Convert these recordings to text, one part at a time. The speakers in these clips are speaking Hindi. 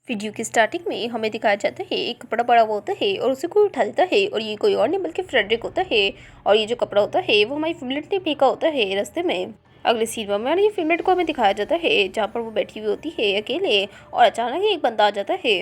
वीडियो की स्टार्टिंग में हमें दिखाया जाता है एक कपड़ा पड़ा हुआ होता है और उसे कोई उठा लेता है और ये कोई और नहीं बल्कि फ्रेडरिक होता है। और ये जो कपड़ा होता है वो हमारी फिमलेट ने फेंका होता है रास्ते में। अगले सीन में ये फिमलेट को हमें दिखाया जाता है जहाँ पर वो बैठी हुई होती है अकेले और अचानक ही एक बंदा आ जाता है।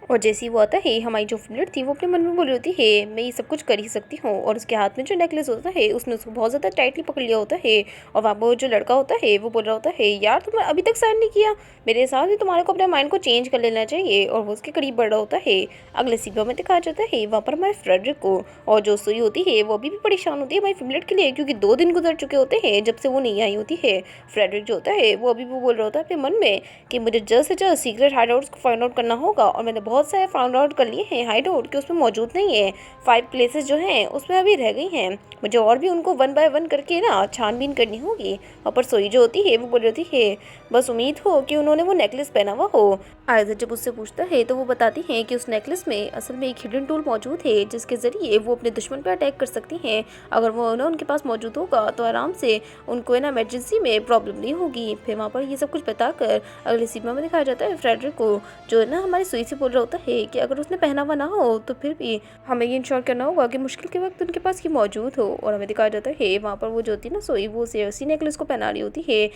और जैसे ही वो आता है हमारी जो फिमलेट थी वो अपने मन में बोली होती है मैं ये सब कुछ कर ही सकती हूँ। और उसके हाथ में जो नेकलेस होता है उसने उसको बहुत ज़्यादा टाइटली पकड़ लिया होता है। और वहाँ पर जो लड़का होता है वो बोल रहा होता है यार तुमने अभी तक साइन नहीं किया, मेरे हिसाब से तुम्हारे को अपने माइंड को चेंज कर लेना चाहिए। और वो उसके करीब बढ़ रहा होता है। अगले सीन में दिखाया जाता है वहाँ पर हमारे फ्रेडरिक को। और जो सुई होती है वो अभी भी परेशान होती है हमारी फिमलेट के लिए क्योंकि 2 दिन गुजर चुके होते हैं जब से वो नहीं आई होती है। फ्रेडरिक जो होता है वो अभी भी बोल रहा होता है अपने मन में कि मुझे जल्द से जल्द सीक्रेट हाइड आउट्स को फाइंड आउट करना होगा। और मैंने बहुत सारे फाइंड आउट कर लिए हैं हाइड आउट कि उसमें मौजूद नहीं है। 5 प्लेसेस जो हैं उसमें अभी रह गई हैं, मुझे और भी उनको 1 बाय 1 करके ना छानबीन करनी होगी। और पर सोई जो होती है वो बोल रही होती है बस उम्मीद हो कि उन्होंने वो नेकलेस पहना हुआ हो। आयज़र जब उससे पूछता है तो वो बताती हैं कि उस नेकलेस में असल में एक हिडन टूल मौजूद है जिसके ज़रिए वो अपने दुश्मन पर अटैक कर सकती हैं। अगर वो ना उनके पास मौजूद होगा तो आराम से उनको है ना इमरजेंसी में प्रॉब्लम नहीं होगी। फिर वहाँ पर ये सब कुछ बताकर अगले सीन में दिखाया जाता है फ्रेडरिक को जो है ना हमारी सुई से बोल रहा होता है कि अगर उसने पहना हुआ ना हो तो फिर भी हमें ये इंश्योर करना होगा कि मुश्किल के वक्त उनके पास ये मौजूद हो। और हमें दिखाया जाता है वहाँ पर वो जो होती है ना सोई वो उसी नेकलेस को पहना रही होती है।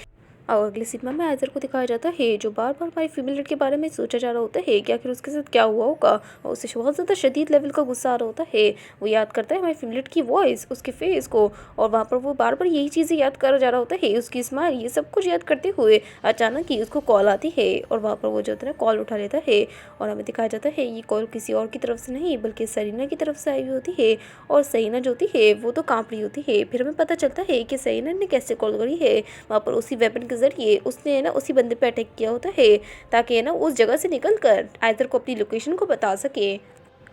और अगले सिनेमा में आयज़र को दिखाया जाता है जो बार बार हमारी फीमेल लीड के बारे में सोचा जा रहा होता है कि आखिर उसके साथ क्या हुआ होगा। और उसे बहुत ज़्यादा शदीद लेवल का गुस्सा आ रहा होता है। वो याद करता है हमारी फीमेल लीड की वॉइस, उसके फेस को। और वहाँ पर वो बार बार यही चीज़ें याद कर जा रहा होता है, उसकी स्माइल, ये सब कुछ याद करते हुए अचानक ही उसको कॉल आती है। और वहाँ पर वो जो होता है कॉल उठा लेता है। और हमें दिखाया जाता है ये कॉल किसी और की तरफ से नहीं बल्कि सरीना की तरफ से आई हुई होती है। और सरीना जो होती है वो तो काँप रही होती है। फिर हमें पता चलता है कि सरीना ने कैसे कॉल करी है। वहाँ पर उसी वेपन के ज़रिए उसने है ना उसी बंदे पे अटैक किया होता है ताकि है ना उस जगह से निकल कर आयदर को अपनी लोकेशन को बता सके।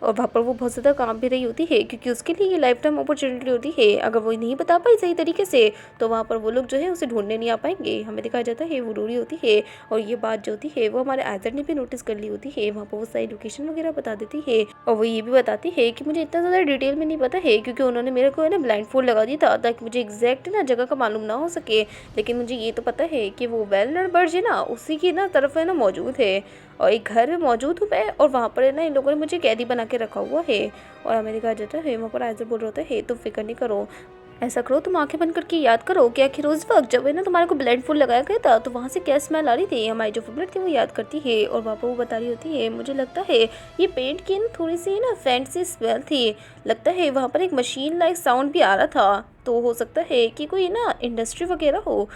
और वहाँ पर वो बहुत ज़्यादा काम भी रही होती है क्योंकि उसके लिए ये लाइफ टाइम अपॉर्चुनिटी होती है। अगर वो नहीं बता पाई सही तरीके से तो वहाँ पर वो लोग जो है उसे ढूंढने नहीं आ पाएंगे। हमें दिखाया जाता है वो रोरी होती है। और ये बात जो होती है वो हमारे आयदर ने भी नोटिस कर ली होती है। वहाँ पर वो सारी लोकेशन वगैरह बता देती है। और वो ये भी बताती है कि मुझे इतना ज़्यादा डिटेल में नहीं पता है क्योंकि उन्होंने मेरे को है ना ब्लाइंड फोल्ड लगा दिया था ताकि मुझे एग्जैक्ट ना जगह का मालूम ना हो सके। लेकिन मुझे ये तो पता है कि वो वेलनर बर्ज है ना उसी की ना तरफ है ना मौजूद है और एक घर में मौजूद हूँ मैं। और वहाँ पर है ना इन लोगों ने मुझे कैदी बना के रखा हुआ है। और हमें दिखाया जाता है वहाँ पर आयज़र बोल रहा होता है तुम फिक्र नहीं करो, ऐसा करो तुम आंखें बंद करके याद करो कि आखिर उस वक्त जब है ना तुम्हारे को ब्लाइंड फोल्ड लगाया गया था तो वहाँ से क्या स्मेल आ रही थी। हमारी जो फिमलेट थी वो याद करती है और वहाँ पर वो बता रही होती है मुझे लगता है ये पेंट की ना थोड़ी सी ना फेंट सी स्मेल थी, लगता है वहाँ पर एक मशीन लाइक साउंड भी आ रहा था, तो हो सकता है कि कोई ना इंडस्ट्री वगैरह हो।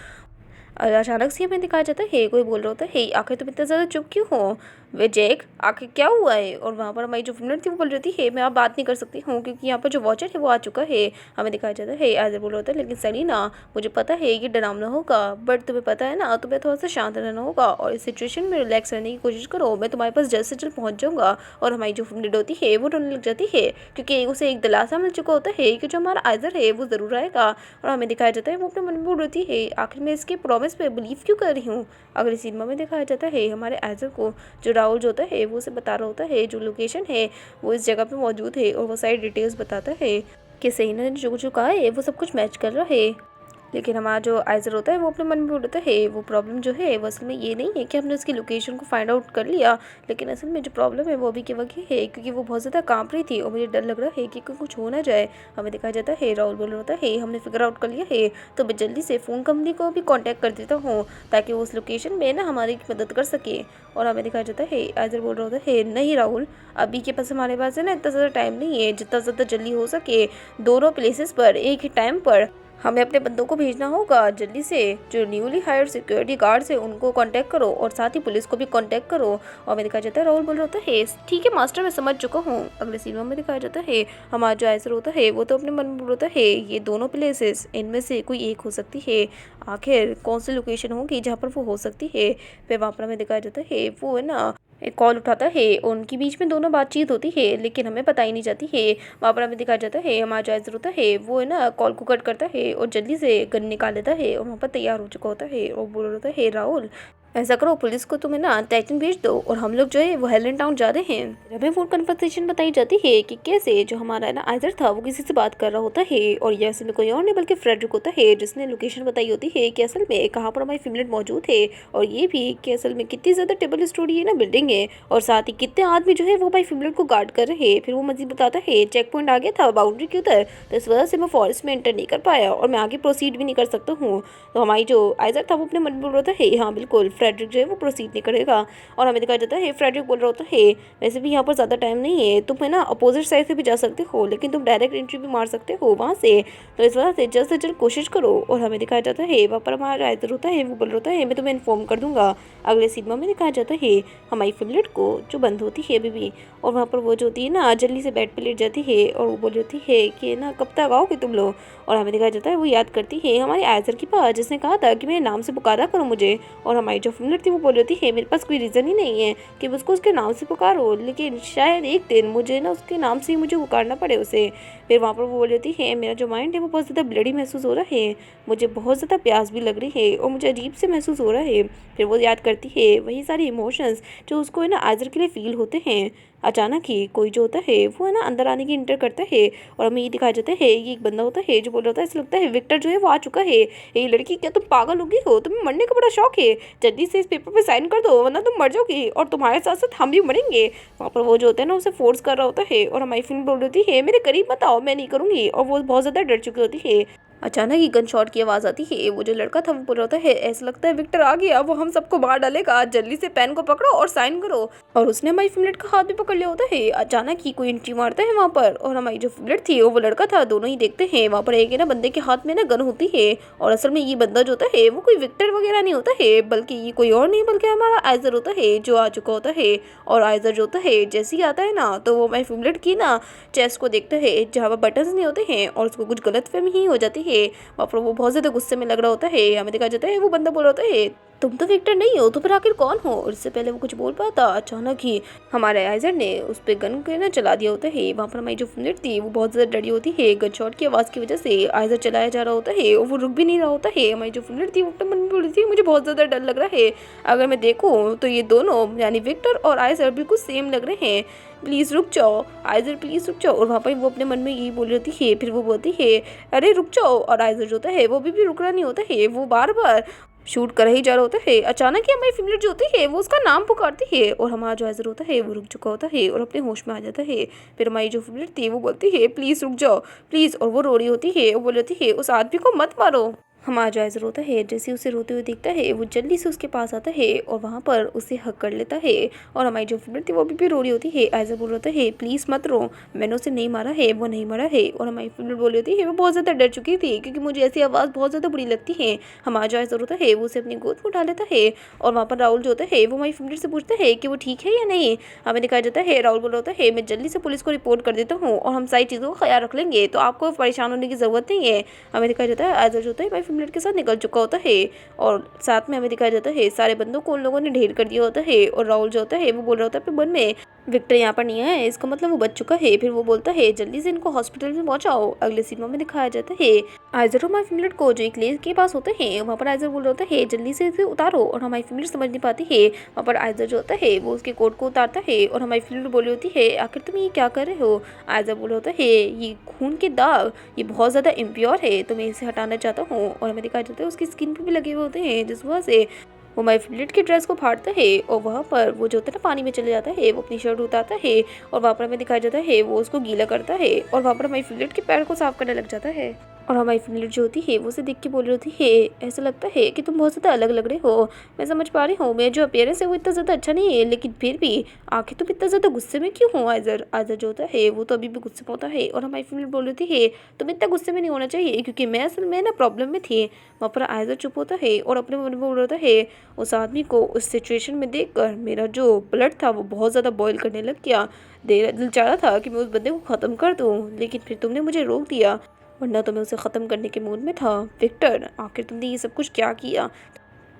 अचानक से हमें दिखाया जाता है कोई बोल रहा होता है आखिर तुम इतना ज़्यादा चुप क्यों हो वे जैक, आखिर क्या हुआ है। और वहाँ पर हमारी जो फिमलेट थी वो बोल रही थी मैं आप बात नहीं कर सकती हूँ क्योंकि यहाँ पर जो वॉचर है वो आ चुका है। हमें दिखाया जाता है आयज़र बोल रहा होता है लेकिन सलीना मुझे पता है ये डरावना होगा बट तुम्हें पता है ना तुम्हें थोड़ा सा शांत रहना होगा और इस सिचुएशन में रिलैक्स रहने की कोशिश करो, मैं तुम्हारे पास जल्द से जल्द पहुँच जाऊँगा। और हमारी जो फिमलेट होती है वो रोने लग जाती है क्योंकि उसे एक दिलासा मिल चुका होता है कि जो हमारा आयज़र है वो ज़रूर आएगा। और हमें दिखाया जाता है वो अपने मन में बोल रही है आखिर मैं इसके प्रॉमिस पे बिलीव क्यों कर रही हूँ। अगले सिनेमा में दिखाया जाता है हमारे आयज़र को जो राहुल जो होता है वो उसे बता रहा होता है जो लोकेशन है वो इस जगह पे मौजूद है और वो सारी डिटेल्स बताता है कि सहीना ने जो जो कहा है वो सब कुछ मैच कर रहा है। लेकिन हमारा जो आयज़र होता है वो अपने मन में बोलता है वो प्रॉब्लम जो है वो असल में ये नहीं है कि हमने उसकी लोकेशन को फाइंड आउट कर लिया, लेकिन असल में जो प्रॉब्लम है वो अभी के वक्त है क्योंकि वो बहुत ज़्यादा कांप रही थी और मुझे डर लग रहा है कि कुछ हो ना जाए। हमें दिखाया जाता है राहुल बोल रहा होता है हमने फिगर आउट कर लिया है तो मैं जल्दी से फ़ोन कंपनी को भी कॉन्टैक्ट कर देता हूँ ताकि वो उस लोकेशन में ना हमारी मदद कर सके। और हमें दिखाया जाता है आयज़र बोल रहा होता है नहीं राहुल, अभी के पास हमारे पास है ना इतना ज़्यादा टाइम नहीं है, जितना ज़्यादा जल्दी हो सके दोनों प्लेसेस पर एक ही टाइम पर हमें अपने बंदों को भेजना होगा। जल्दी से जो न्यूली हायर्ड सिक्योरिटी गार्ड्स है उनको कांटेक्ट करो और साथ ही पुलिस को भी कांटेक्ट करो। और मैं दिखाया जाता है राहुल बोल रहा होता है ठीक है मास्टर मैं समझ चुका हूँ। अगले सीन में दिखाया जाता है हमारा जो आयसर होता है वो तो अपने मन में बोल रहा है ये दोनों प्लेसेस इनमें से कोई एक हो सकती है, आखिर कौन सी लोकेशन होगी जहाँ पर वो हो सकती है। फिर वहाँ पर हमें दिखाया जाता है वो है ना एक कॉल उठाता है उनके बीच में दोनों बातचीत होती है लेकिन हमें पता ही नहीं जाती है। वहाँ पर हमें दिखाया जाता है हमारा जो आयसर होता है वो है ना कॉल को कट करता है और जल्दी से गन निकाल लेता है और वहाँ पर तैयार हो चुका होता है और बोल रहा होता है राहुल ऐसा करो, पुलिस को तुम्हें ना टाइटन भेज दो और हम लोग जो है वो हेलन टाउन जा रहे हैं। हमें फोन कन्वर्सेशन बताई जाती है कि कैसे जो हमारा ना आइजर था वो किसी से बात कर रहा होता है और ये असल में कोई और नहीं बल्कि फ्रेडरिक होता है, जिसने लोकेशन बताई होती है कि असल में कहाँ पर हमारी फिमलेट मौजूद है और ये भी कि असल में कितनी ज़्यादा टेबल स्टोरी है ना बिल्डिंग है और साथ ही कितने आदमी जो है वो भाई फिमलेट को गार्ड कर रहे हैं। फिर वो मजीद बताता है चेक पॉइंट आ गया था बाउंड्री के उधर, तो इस वजह से मैं फॉरेस्ट में एंटर नहीं कर पाया और मैं आगे प्रोसीड भी नहीं कर सकता हूँ। तो हमारी जो आइजर था वो अपने मन में बोल रहा था हाँ बिल्कुल फ्रेडरिक जो है वो प्रोसीड नहीं करेगा। और हमें दिखाया जाता है फ्रेडरिक बोल रहा होता है वैसे भी यहाँ पर ज़्यादा टाइम नहीं है, तुम है ना अपोजिट साइड से भी जा सकते हो लेकिन तुम डायरेक्ट एंट्री भी मार सकते हो वहाँ से, तो इस वजह से जल्द कोशिश करो। और हमें दिखाया जाता है वहाँ पर हमारा आइजर होता है वो बोल रहा होता है मैं तुम्हें इन्फॉर्म कर दूंगा। अगले सीन में दिखाया जाता है हमारी फिमलेट को जो बंद होती है अभी भी, और वहाँ पर वो जो होती है ना जल्दी से बेड पर लेट जाती है और वो बोल रही है कि ना कब तक आओगे तुम लोग। और हमें दिखाया जाता है वो याद करती है हमारे आइजर के पास जिसने कहा था कि मेरे नाम से पुकारा करो मुझे, और हमारी जो फिमलेट थी वो बोल रही है मेरे पास कोई रीज़न ही नहीं है कि उसको उसके नाम से पुकारो, लेकिन शायद एक दिन मुझे ना उसके नाम से ही मुझे पुकारना पड़े उसे। फिर वहाँ पर वो बोल रही है मेरा जो माइंड है वो बहुत ज़्यादा ब्लडी महसूस हो रहा है, मुझे बहुत ज़्यादा प्यास भी लग रही है और मुझे अजीब से महसूस हो रहा है। फिर वो याद करती है वही सारे इमोशंस जो उसको है ना आइजर के लिए फील होते हैं। अचानक ही कोई जो होता है वो है ना अंदर आने की इंटर करता है और हमें ये दिखाया जाता है ये एक बंदा होता है जो बोल रहा होता है ऐसा लगता है विक्टर जो है वो आ चुका है। ये लड़की क्या तुम पागल हो गई हो, तुम्हें मरने का बड़ा शौक है, जल्दी से इस पेपर पे साइन कर दो वरना तुम मर जाओगी और तुम्हारे साथ साथ हम भी मरेंगे। वहाँ पर वो जो होता है ना उसे फोर्स कर रहा होता है और हमारी फिल्म बोल रही है मेरे करीब मत आओ मैं नहीं करूँगी, और वो बहुत ज़्यादा डर चुकी होती है। अचानक ही गन शॉट की आवाज़ आती है, वो जो लड़का था वो बोल रहा होता है ऐसा लगता है विक्टर आ गया, वो हम सबको मार डालेगा, जल्दी से पेन को पकड़ो और साइन करो। और उसने हमारी फिमलेट का हाथ भी पकड़ लिया होता है। अचानक ही कोई एंट्री मारता है वहाँ पर और हमारी जो फिमलेट थी और वो लड़का था दोनों ही देखते हैं वहाँ पर एक है ना बंदे के हाथ में ना गन होती है, और असल में ये बंदा जो होता है वो कोई विक्टर वगैरह नहीं होता है बल्कि ये कोई और नहीं बल्कि हमारा आइजर होता है जो आ चुका होता है। और आइजर जो होता है जैसे ही आता है ना तो वो हमारी फिमलेट की ना चेस्ट को देखता है जहाँ पर बटन्स नहीं होते हैं और उसको कुछ गलतफहमी ही हो जाती है। वहाँ पर वो बहुत ज़्यादा गुस्से में लग रहा होता है। हमें दिखाया जाता है वो बंदा बोल रहा होता है तुम तो विक्टर नहीं हो तो फिर आखिर कौन हो। और इससे पहले वो कुछ बोल पाता अचानक ही हमारे आइजर ने उस पर गन के ना चला दिया होता है। वहाँ पर हमारी जो फिमलेट थी वो बहुत ज़्यादा डरी होती है, गन शॉट की आवाज़ की वजह से आइजर चलाया जा रहा होता है और वो रुक भी नहीं रहा होता है। हमारी जो फिमलेट थी वो अपने मन में बोल रही थी मुझे बहुत ज़्यादा डर लग रहा है, अगर मैं देखूँ तो ये दोनों यानी विक्टर और आइजर बिल्कुल सेम लग रहे हैं, प्लीज़ रुक जाओ आइजर प्लीज़ रुक जाओ। और वहाँ पर वो अपने मन में यही बोल रही है। फिर वो बोलती है अरे रुक जाओ, और आइजर जो होता है वो भी रुक रहा नहीं होता है, वो बार बार शूट कर ही जा रहा होता है। अचानक ही हमारी फिमलेट जो होती है वो उसका नाम पुकारती है और हमारा जो आइजर होता है वो रुक चुका होता है और अपने होश में आ जाता है। फिर हमारी जो फिमलेट थी वो बोलती है प्लीज़ रुक जाओ प्लीज़, और वो रो रही होती है और बोल रही है उस आदमी को मत मारो। हमारा जो आइजर होता है जैसे उसे रोते हुए देखता है वो जल्दी से उसके पास आता है और वहाँ पर उसे हक कर लेता है। और हमारी जो फिमलेट थी वो भी रो रही होती है। आइजर बोल रहा है प्लीज़ मत रो, मैंने उसे नहीं मारा है, वो नहीं मरा है। और हमारी फिमलेट बोल रही होती है वो बहुत ज़्यादा डर चुकी थी क्योंकि मुझे ऐसी आवाज़ बहुत ज़्यादा बुरी लगती है। हमारा जो आइजर होता है वो उसे अपनी गोद में उठा लेता है और वहाँ पर राहुल जो होता है वो हमारी फिमलेट से पूछता है कि वो ठीक है या नहीं। हमें दिखाया जाता है राहुल बोल रहा होता है मैं जल्दी से पुलिस को रिपोर्ट कर देता हूँ और हम सारी चीज़ों का ख्याल रख लेंगे, तो आपको परेशान होने की ज़रूरत नहीं है। हमें दिखाया जाता है आइजर जो होता है हमारी फिमलेट के साथ निकल चुका होता है और साथ में हमें दिखाया जाता है सारे बंदों को उन लोगों ने ढेर कर दिया होता है। और राहुल जो होता है वो बोल रहा होता है अपने मन में विक्टर यहाँ पर नहीं है इसका मतलब वो बच चुका है। फिर वो बोलता है जल्दी से इनको हॉस्पिटल में पहुंचाओ। अगले सीन में दिखाया जाता है आइजर और हमारी फिमलेट को जो एक लेक के पास होते हैं वहाँ पर आइजर बोल रहा होता है जल्दी से इसे उतारो, और हमारी फिमलेट समझ नहीं पाती है। वहाँ पर आइजर जो होता है वो उसके कोट को उतारता है और हमारी फिमलेट बोली होती है आखिर तुम ये क्या कर रहे हो। आइजर बोल रहा होता है ये खून के दाग ये बहुत ज़्यादा इम्प्योर है तो मैं इसे हटाना चाहता हूँ। और हमें दिखाया जाता है उसकी स्किन पर भी लगे हुए होते हैं जिस वजह से वो हमारी फिमलेट की ड्रेस को फाड़ता है और वहाँ पर वो जो होता है ना पानी में चले जाता है, वो अपनी शर्ट उतारता है और वहाँ पर हमें दिखाया जाता है वो उसको गीला करता है और वहाँ पर हमारी फिमलेट के पैर को साफ करने लग जाता है। और हमारी फिमलेट जो होती है वो उसे देख के बोल रही होती है ऐसा लगता है कि तुम बहुत ज़्यादा अलग लग रहे हो, मैं समझ पा रही हूँ मेरा जो अपीयरेंस है वो इतना ज़्यादा अच्छा नहीं है, लेकिन फिर भी आखिर तुम इतना ज़्यादा गुस्से में क्यों हो। आइजर जो होता है वो तो अभी भी गुस्से में होता है और हमारी फिमलेट बोल रही है तुम इतना गुस्से में नहीं होना चाहिए क्योंकि मैं असल में ना प्रॉब्लम में थी। वहाँ पर आइजर चुप होता है और अपने मन में बोल रहा है उस आदमी को उस सिचुएशन में देखकर मेरा जो ब्लड था वो बहुत ज़्यादा बॉयल करने लग गया, दिल चाह रहा था कि मैं उस बंदे को ख़त्म कर दूँ लेकिन फिर तुमने मुझे रोक दिया, वरना तो मैं उसे ख़त्म करने के मूड में था। विक्टर आखिर तुमने ये सब कुछ क्या किया।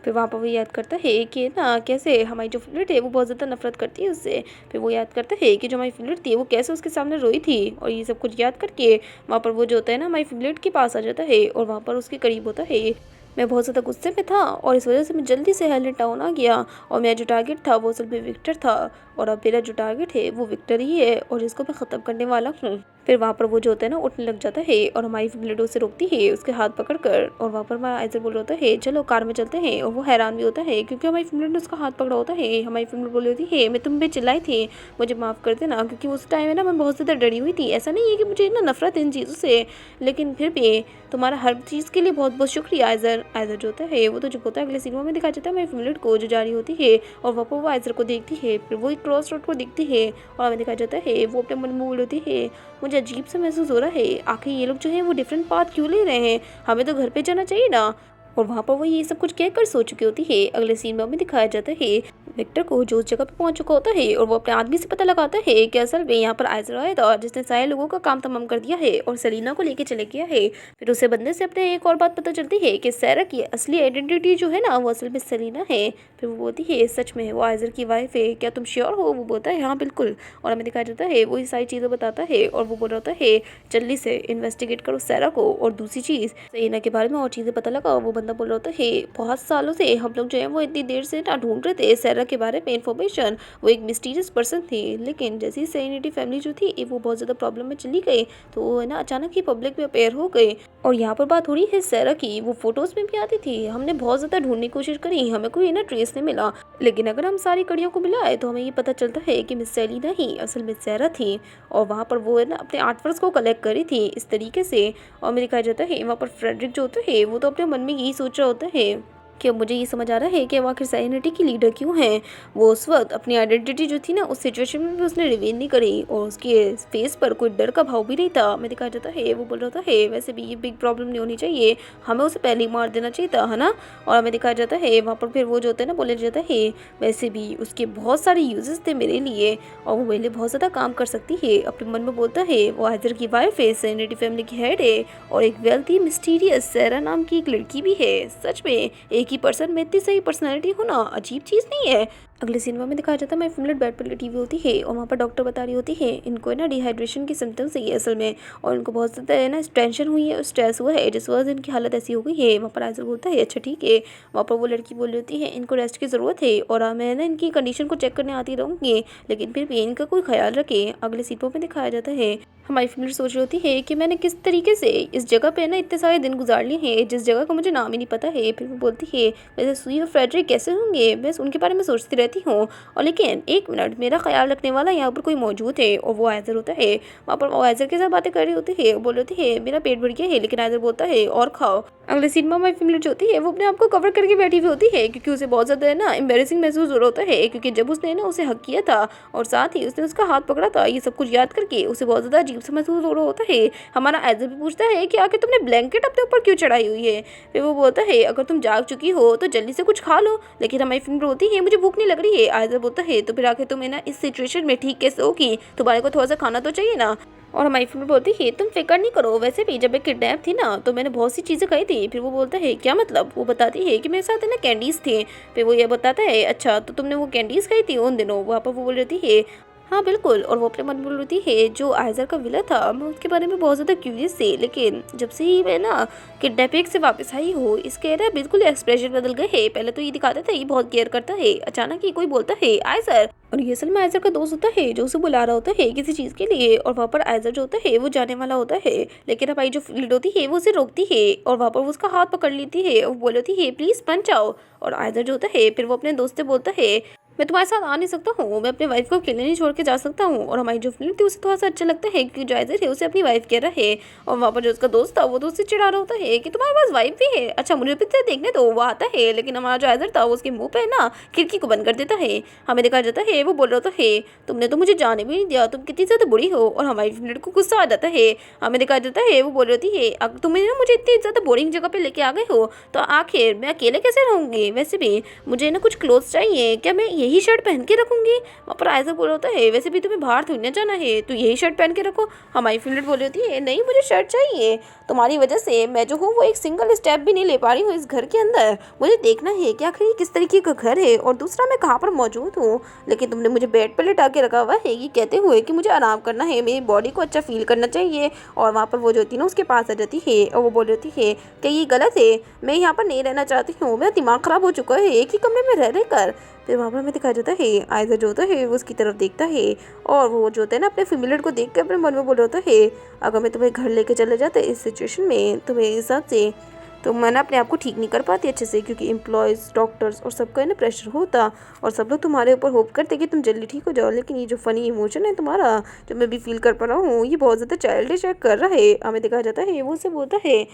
फिर वहाँ पर वो याद करता है कि ना कैसे हमारी जो फिमलेट है वो बहुत ज़्यादा नफरत करती है उससे। फिर वो याद करता है कि जो हमारी फिमलेट थी वो कैसे उसके सामने रोई थी और ये सब कुछ याद करके वहाँ पर वो जो होता है ना हमारी फिमलेट के पास आ जाता है और वहाँ पर उसके करीब होता है मैं बहुत ज़्यादा गुस्से में था और इस वजह से मैं जल्दी से हेलमेट डाउन आ गया और मेरा जो टारगेट था वो असल में विक्टर था और अब मेरा जो टारगेट है वो विक्टर ही है और इसको मैं ख़त्म करने वाला हूँ। फिर वहाँ पर वो जो होता है ना उठने लग जाता है और हमारी ब्लेड उसे रोकती है उसके हाथ पकड़कर और वहाँ पर हमारा आइजर बोल रहा होता है चलो कार में चलते हैं और वो हैरान भी होता है क्योंकि हमारी ब्लेड ने उसका हाथ पकड़ा होता है। हमारी ब्लेड बोल रही होती है मैं तुम पे चिल्लाई थी, मुझे माफ़ कर देना क्योंकि उस टाइम है ना मैं बहुत ज़्यादा डरी हुई थी। ऐसा नहीं है कि मुझे ना नफरत है इन चीज़ों से, लेकिन फिर भी तुम्हारा हर चीज़ के लिए बहुत बहुत शुक्रिया आइजर। आइजर जो होता है वो तो चुप होता है। अगले सीन में दिखाया जाता है हमारी ब्लेड को जो जारी होती है और वहाँ पर वो आइजर को देखती है, फिर वो एक क्रॉस रोड को देखती है और हमें दिखाया जाता है वो अपने मन में बोल होती है मुझे अजीब सा महसूस हो रहा है, आखिर ये लोग जो है वो डिफरेंट पाथ क्यों ले रहे हैं, हमें तो घर पे जाना चाहिए ना। और वहाँ पर वो ये सब कुछ कहकर सो चुकी होती है। अगले सीन में हमें दिखाया जाता है विक्टर को जो उस जगह पे पहुंच चुका होता है और वो अपने आदमी से पता लगाता है कि असल में यहाँ पर आइजर आया था जिसने सारे लोगों का काम तमाम कर दिया है और सेलिना को लेके चले गया है। फिर उसे बंदे से अपने एक और बात पता चलती है कि सैरा की असली आइडेंटिटी जो है ना वो असल में सेलिना है। फिर वो बोलती है सच में वो आइजर की वाइफ है, क्या तुम श्योर हो? वो बोलता है हाँ बिल्कुल। और हमें दिखाया जाता है वो ये सारी चीज़ें बताता है और वो बोल रहा होता है जल्दी से इन्वेस्टिगेट करो सैरा को। और दूसरी चीज़ सेलिना के बारे में और चीज़ें पता लगा। वो बंदा बोल रहा होता है बहुत सालों से हम लोग जो है वो इतनी देर से ना ढूंढ रहे थे सैरा के बारे में इन्फॉर्मेशन। वो एक मिस्टीरियस पर्सन थी, लेकिन जैसे ही सेरेनिटी फैमिली जो थी वो बहुत ज़्यादा प्रॉब्लम में चली गई तो वो है ना अचानक ही पब्लिक में अपेयर हो गए। और यहाँ पर बात हो रही है सैरा की, वो फोटोज़ में भी आती थी। हमने बहुत ज़्यादा ढूंढने की कोशिश करी, हमें कोई ना ट्रेस नहीं मिला, लेकिन अगर हम सारी कड़ियों को मिलाए तो हमें ये पता चलता है कि मिस सेलिना ही असल में सैरा थी। और वहाँ पर वो है ना अपने आर्टवर्क्स को कलेक्ट करी थी इस तरीके से। और हमें दिखाया जाता है वहाँ पर फ्रेडरिक जो होता है वो तो अपने मन में यही सोच रहा होता है कि मुझे ये समझ आ रहा है कि वो आखिर सेरेनिटी की लीडर क्यों है। वो उस वक्त अपनी आइडेंटिटी जो थी ना उस सिचुएशन में भी उसने रिवील नहीं करी और उसके फेस पर कोई डर का भाव भी नहीं था। हमें दिखाया जाता है वो बोल रहा है वैसे भी ये बिग प्रॉब्लम नहीं होनी चाहिए, हमें उसे पहले ही मार देना चाहिए था, है ना। और हमें दिखाया जाता है वहाँ पर फिर वो जो होता है ना बोला जाता है वैसे भी उसके बहुत सारे यूजेस थे मेरे लिए और वो मेरे लिए बहुत ज़्यादा काम कर सकती है। अपने मन में बोलता है वो आइजर की वाइफ है, सेरेनिटी फैमिली की हेड है और एक वेल्थी मिस्टीरियस सैरा नाम की एक लड़की भी है। सच में एक ही पर्सन में इतनी सही पर्सनालिटी होना अजीब चीज़ नहीं है। अगले सीन में दिखाया जाता है मैं फीमेल बेड पर लेटी हुई होती है और वहाँ पर डॉक्टर बता रही होती है इनको है ना डिहाइड्रेशन की सिम्टम्स है असल में और इनको बहुत ज़्यादा है ना टेंशन हुई है, स्ट्रेस हुआ है, जिस वजह से इनकी हालत ऐसी हो गई है। वहाँ पर आइजर बोलता है अच्छा ठीक है। वहाँ पर वो लड़की बोल रही होती है इनको रेस्ट की ज़रूरत है और मैं ना इनकी कंडीशन को चेक करने आती रहूँगी, लेकिन फिर भी इनका कोई ख्याल रखे। अगले सीनों में दिखाया जाता है हमारी फीमेल सोच रही होती है कि मैंने किस तरीके से इस जगह पे ना इतने सारे दिन गुजार लिए हैं जिस जगह का मुझे नाम ही नहीं पता है। फिर वो बोलती है वैसे सुई और फ्रेडरिक कैसे होंगे, बस उनके बारे में सोचती रहती हूँ। और लेकिन एक मिनट, मेरा ख्याल रखने वाला यहाँ पर कोई मौजूद है और वो आइजर होता है। वहाँ पर वो आइजर के साथ बातें कर रही होती है, बोल रही है मेरा पेट भर गया है, लेकिन आइजर बोलता है और खाओ। अगले सीन में हमारी फीमेल जो होती है वो अपने आप को कवर करके बैठी हुई होती है क्योंकि उसे बहुत ज़्यादा है ना एम्बेरसिंग महसूस हो रहा होता है क्योंकि जब उसने ना उसे हक किया था और साथ ही उसने उसका हाथ पकड़ा था, ये सब कुछ याद करके उसे बहुत ज़्यादा अजीब सा महसूस हो रहा होता है। हमारा आइजर भी पूछता है कि आखिर तुमने ब्लैंकेट अपने ऊपर क्यों चढ़ाई हुई है। फिर वो बोलता है अगर तुम जाग चुकी हो तो जल्दी से कुछ खा लो, लेकिन हमारी फीमेल बोलती है मुझे भूख नहीं लग रही है। आइजर बोलता है तो फिर आखिर तुम ना इस सिचुएशन में ठीक कैसे होगी, तुम्हारे को थोड़ा सा खाना तो चाहिए ना। और हमारी फीमेल बोलती है तुम फिक्र नहीं करो, वैसे भी जब मैं किडनैप थी ना तो मैंने बहुत सी चीज़ें खाई थी। फिर वो बोलता है क्या मतलब। वो बताती है कि मेरे साथ है ना कैंडीज़ थे। फिर वो ये बताता है अच्छा तो तुमने वो कैंडीज़ खाई थी उन दिनों। वहाँ पर वो बोल रही है हाँ बिल्कुल। और वो अपने मन बोल रही है जो आइजर का विला था मैं उसके बारे में बहुत ज़्यादा क्यूरियस थी, लेकिन जब से ही मैं ना किडनैपिंग से वापस आई हूँ इसके ना बिल्कुल एक्सप्रेशन बदल गए हैं। पहले तो ये दिखाता था ये बहुत केयर करता है, अचानक ही कोई बोलता है आइजर, और ये असल में आइजर का दोस्त होता है जो उसे बुला रहा होता है किसी चीज़ के लिए। और वहाँ पर आइजर जो होता है वो जाने वाला होता है, लेकिन हमारी जो फील्ड होती है वो उसे रोकती है और वहाँ पर वो उसका हाथ पकड़ लेती है और बोल रही है प्लीज़ पंच आओ। और आइजर जो होता है फिर वो अपने दोस्त से बोलता है मैं तुम्हारे साथ आ नहीं सकता हूँ, मैं अपनी वाइफ को अकेले नहीं छोड़ के जा सकता हूँ। और हमारी जो फिल्म थी उसे थोड़ा सा अच्छा लगता है क्योंकि जो आइजर है उसे अपनी वाइफ कह रहा है और वहाँ पर जो उसका दोस्त था वो तो उससे चिढ़ा रहा होता है कि तुम्हारे पास वाइफ भी है, अच्छा मुझे भी देखने दो। वो आता है लेकिन हमारा जो आइजर था वो उसके मुँह पे ना खिड़की को बंद कर देता है। हमें दिखाया जाता है वो बोल रहा होता है तुमने तो मुझे जाने भी नहीं दिया, तुम कितनी ज़्यादा बुरी हो। और हमारी फिल्म को गुस्सा आ जाता है। हमें दिखाया जाता है वो बोल रही है अगर तुम ना मुझे इतनी ज़्यादा बोरिंग जगह पर लेके आ गए हो तो आखिर मैं अकेले कैसे रहूँगी, वैसे भी मुझे ना कुछ क्लोथ्स चाहिए, क्या मैं यही शर्ट पहन के रखूँगी। वहाँ पर आयज़ा बोल रहा होता है वैसे भी तुम्हें बाहर थोड़ी ना जाना है, तो यही शर्ट पहन के रखो। हमारी फेवरेट बोली होती है नहीं मुझे शर्ट चाहिए, तुम्हारी वजह से मैं जो हूँ वो एक सिंगल स्टेप भी नहीं ले पा रही हूँ इस घर के अंदर। मुझे देखना है कि आखिर ये किस तरीके का घर है और दूसरा मैं कहाँ पर मौजूद हूँ। लेकिन तुमने मुझे बेड पर लिटा के रखा हुआ है ये कहते हुए कि मुझे आराम करना है, मेरी बॉडी को अच्छा फील करना चाहिए। और वहाँ पर वो जो होती है ना उसके पास आ जाती है और वो बोल रही होती है कि ये गलत है, मैं यहाँ पर नहीं रहना चाहती हूँ, मेरा दिमाग ख़राब हो चुका है एक ही कमरे में रह कर। फिर वहाँ पर हमें दिखाया जाता है आयज़ा जो होता है वो उसकी तरफ देखता है और वो जो होता है ना अपने फैमिली को देख के अपने मन में बोल रहा होता है अगर मैं तुम्हें घर लेके चले जाते इस सिचुएशन में तो मेरे हिसाब से तो मैं ना अपने आप को ठीक नहीं कर पाती अच्छे से, क्योंकि एम्प्लॉयज़ डॉक्टर्स और सबका है ना प्रेशर होता और सब लोग तुम्हारे ऊपर होप करते कि तुम जल्दी ठीक हो जाओ। लेकिन ये जो फ़नी इमोशन है तुम्हारा जो मैं भी फील कर पा रहा हूँ ये बहुत ज़्यादा चाइल्डिश कर रहा है। हमें दिखाया जाता है वो उसे बोलता है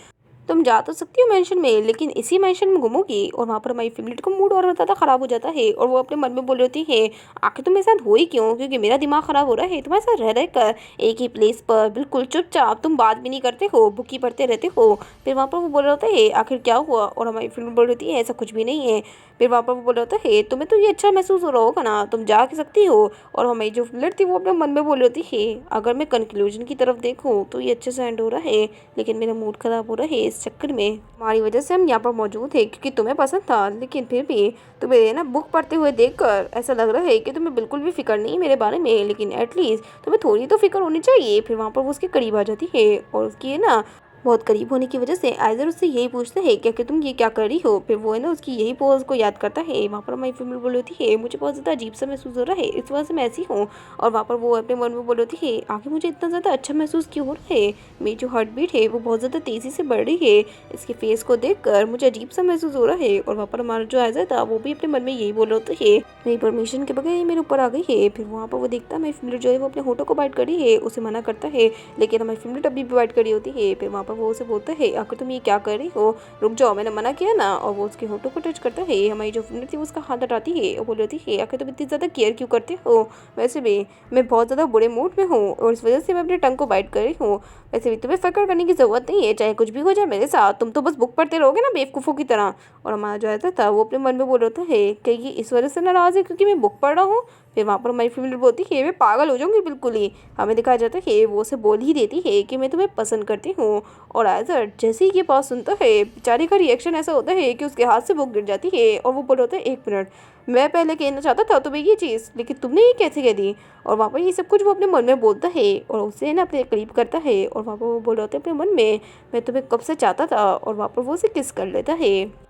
तुम जा तो सकती हो मेंशन में लेकिन इसी मेंशन में घूमोगी। और वहाँ पर हमारी फैमिली का मूड और ज़्यादा ख़राब हो जाता है और वो अपने मन में बोल रही होती है आखिर तुम मेरे साथ हो ही क्यों, क्योंकि मेरा दिमाग ख़राब हो रहा है तुम्हारे साथ रह कर एक ही प्लेस पर बिल्कुल चुपचाप, तुम बात भी नहीं करते हो, बुक ही पढ़ते रहते हो। फिर वहाँ पर वो बोल रहा होता है आखिर क्या हुआ, और हमारी फैमिली बोल रही होती है ऐसा कुछ भी नहीं है। फिर वहाँ पर वो बोल रहा होता है तुम्हें तो ये अच्छा महसूस हो रहा होगा ना, तुम जा के सकती हो। और हमारी जो फ्लर्ट थी वो अपने मन में बोल रही होती है अगर मैं कंक्लूजन की तरफ देखूँ तो ये अच्छे से एंड हो रहा है, लेकिन मेरा मूड ख़राब हो रहा है इस चक्कर में हमारी वजह से हम यहाँ पर मौजूद है क्योंकि तुम्हें पसंद था। लेकिन फिर भी तुम्हें ना बुक पढ़ते हुए देखकर ऐसा लग रहा है कि तुम्हें बिल्कुल भी फिक्र नहीं है मेरे बारे में, लेकिन एटलीस्ट तुम्हें थोड़ी तो फिक्र होनी चाहिए। फिर वहाँ पर वो उसके करीब आ जाती है और उसकी है ना बहुत करीब होने की वजह से आयज़र उससे यही पूछते हैं क्या कि तुम ये क्या कर रही हो। फिर वो है ना उसकी यही पोज को याद करता है। वहाँ पर हमारी फीमेल बोल होती है मुझे बहुत ज़्यादा अजीब सा महसूस हो रहा है इस वजह से मैं ऐसी हूँ। और वहाँ पर वो अपने मन में बोल होती है आखिर मुझे इतना ज़्यादा अच्छा महसूस क्यों हो रहा है, मेरी जो हार्ट बीट है वो बहुत ज़्यादा तेज़ी से बढ़ रही है, इसके फेस को देख कर मुझे अजीब सा महसूस हो रहा है। और वहाँ पर हमारा जो आयज़र था वो भी अपने मन में यही बोल होता है मेरी परमिशन के बगैर ये मेरे ऊपर आ गई है। फिर वहाँ पर वो देखता है हमारी फीमेल जो है वो अपने होठों को बाइट कर रही है, उसे मना करता है लेकिन हमारी फीमेल अभी भी बाइट करी होती है। फिर वहाँ पर वो उसे बोलता है आखिर तुम ये क्या कर रही हो, रुक जाओ मैंने मना किया ना। और वो उसके होठों को टच करता है। हमारी जो फ्रेंड थी वो उसका हाथ हटाती है और बोल रही है आखिर तुम इतनी ज़्यादा केयर क्यों करते हो, वैसे भी मैं बहुत ज़्यादा बुरे मूड में हूँ और इस वजह से मैं अपने टंग को बाइट कर रही हूँ, वैसे भी तुम्हें फ़िक्र करने की ज़रूरत नहीं है, चाहे कुछ भी हो जाए मेरे साथ, तुम तो बस बुक पढ़ते रहोगे ना बेवकूफ़ों की तरह। और हमारा जो आता था वो अपने मन में बोल रहा है कि ये इस वजह से नाराज़ है क्योंकि मैं बुक पढ़ रहा हूँ। फिर वहाँ पर हमारी फीमेल बोलती है मैं पागल हो जाऊँगी बिल्कुल ही। हमें दिखाया जाता है वो उसे बोल ही देती है कि मैं तुम्हें पसंद करती हूँ। और आयज़र जैसे ही ये बात सुनता है बेचारे का रिएक्शन ऐसा होता है कि उसके हाथ से बुक गिर जाती है और वो बोल रहा है 1 मिनट मैं पहले कहना चाहता था तुम्हें ये चीज़, लेकिन तुमने ये कैसे कह दी। और वहाँ पर ये सब कुछ वो अपने मन में बोलता है और उसे ना अपने करीब करता है और वहाँ पर वो बोल रहा होता है अपने मन में मैं तुम्हें कब से चाहता था। और वहाँ पर वो उसे किस कर लेता है।